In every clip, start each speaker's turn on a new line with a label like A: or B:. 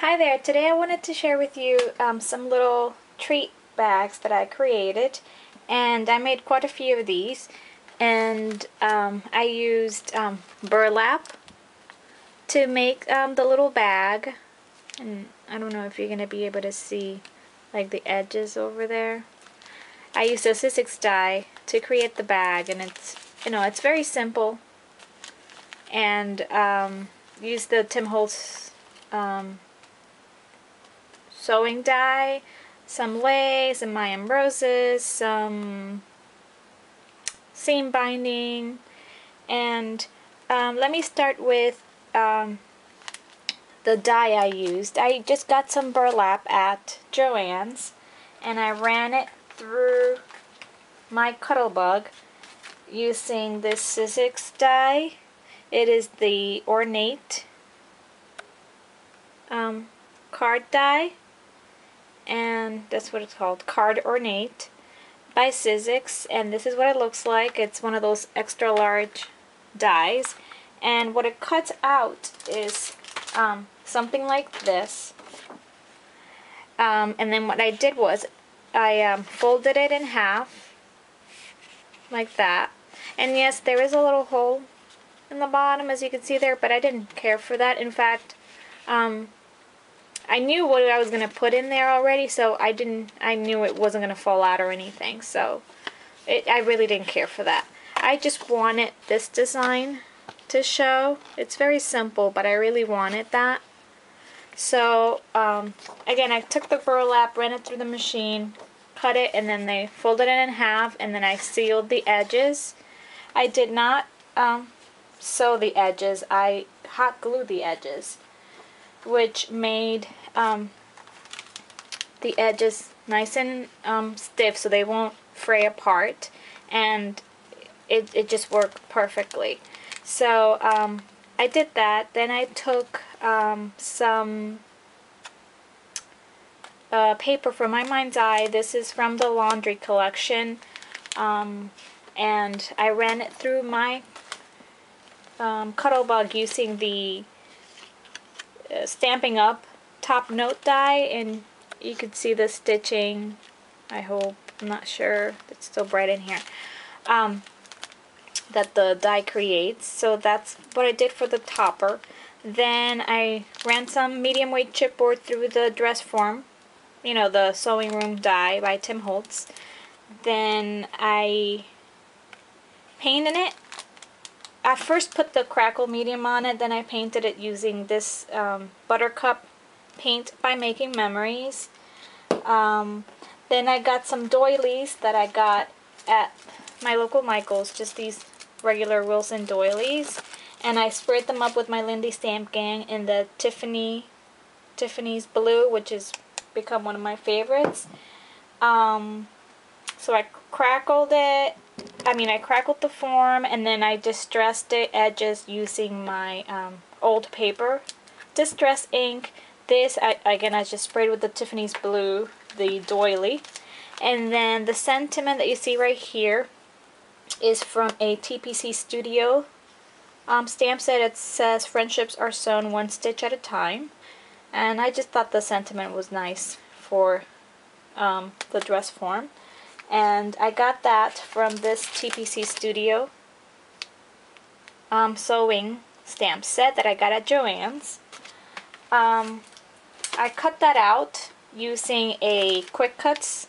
A: Hi there, today I wanted to share with you some little treat bags that I created, and I made quite a few of these, and I used burlap to make the little bag, and I don't know if you're going to be able to see like the edges over there. I used a Sizzix die to create the bag, and it's very simple, and used the Tim Holtz sewing die, some lace, some Mayan roses, some seam binding, and let me start with the dye I used. I just got some burlap at Joann's, and I ran it through my Cuttlebug using this Sizzix die. It is the Ornate card die, and that's what it's called, Card Ornate by Sizzix, and this is what it looks like. It's one of those extra large dies, and what it cuts out is something like this, and then what I did was I folded it in half like that, and yes, there is a little hole in the bottom, as you can see there, but I didn't care for that. In fact, I knew what I was going to put in there already, so I knew it wasn't going to fall out or anything, so I really didn't care for that. I just wanted this design to show. It's very simple, but I really wanted that. So, again, I took the burlap, ran it through the machine, cut it, and then they folded it in half, and then I sealed the edges. I did not sew the edges. I hot glued the edges, which made the edges nice and stiff, so they won't fray apart, and it just worked perfectly. So I did that. Then I took some paper from my mind's eye. This is from the laundry collection, and I ran it through my Cuttlebug using the Stampin' Up! Top note die, and you can see the stitching, I hope, I'm not sure, it's still bright in here, that the die creates. So that's what I did for the topper. Then I ran some medium weight chipboard through the dress form, the sewing room die by Tim Holtz. Then I painted it. I first put the crackle medium on it, then I painted it using this Buttercup paint by Making Memories. Then I got some doilies that I got at my local Michael's, just these regular Wilson doilies, and I sprayed them up with my Lindy Stamp Gang in the Tiffany's Blue, which has become one of my favorites. So I crackled it. I crackled the form, and then I distressed the edges using my old paper distress ink. This, I just sprayed with the Tiffany's Blue, the doily. And then the sentiment that you see right here is from a TPC Studio stamp set. It says, "Friendships are sewn one stitch at a time." And I just thought the sentiment was nice for the dress form. And I got that from this TPC Studio sewing stamp set that I got at Joann's. I cut that out using a Quick Cuts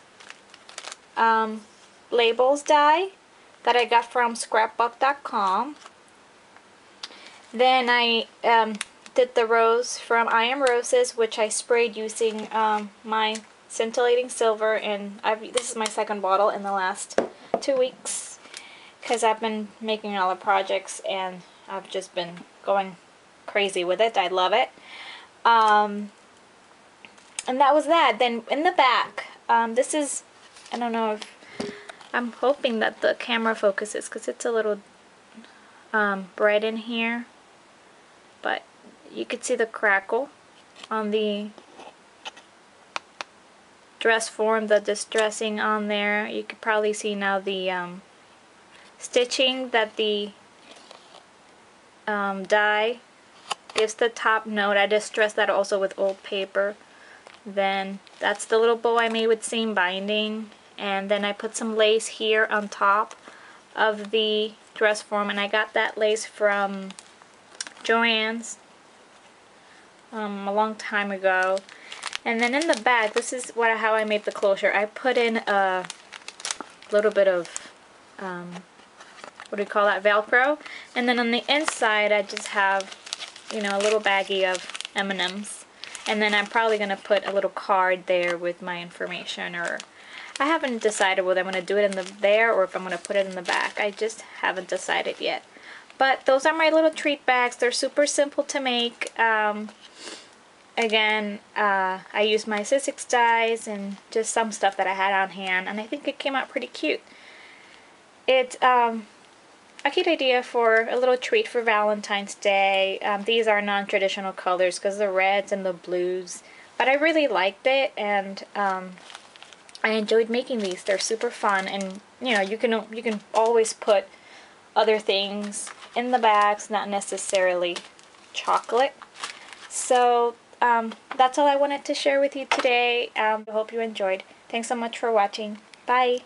A: labels die that I got from scrapbook.com. Then I did the rose from I Am Roses, which I sprayed using my scintillating silver, and this is my second bottle in the last 2 weeks, because I've been making all the projects and I've just been going crazy with it. I love it. And that was that. Then in the back, this is, I don't know if, I'm hoping that the camera focuses because it's a little bright in here, but you could see the crackle on the dress form, the distressing on there. You could probably see now the stitching that the die gives the top note. I distressed that also with old paper. Then that's the little bow I made with seam binding, and then I put some lace here on top of the dress form, and I got that lace from Joann's a long time ago. And then in the back, this is how I made the closure. I put in a little bit of what do you call that, Velcro, and then on the inside I just have, you know, a little baggie of M&Ms, and then I'm probably gonna put a little card there with my information, or I haven't decided whether I'm gonna do it in there or if I'm gonna put it in the back. I just haven't decided yet. But those are my little treat bags. They're super simple to make. Again, I used my Sizzix dies and just some stuff that I had on hand, and I think it came out pretty cute. It's a cute idea for a little treat for Valentine's Day. These are non-traditional colors because the reds and the blues, but I really liked it, and I enjoyed making these. They're super fun, and you know, you can always put other things in the bags, not necessarily chocolate. So that's all I wanted to share with you today. I hope you enjoyed. Thanks so much for watching. Bye!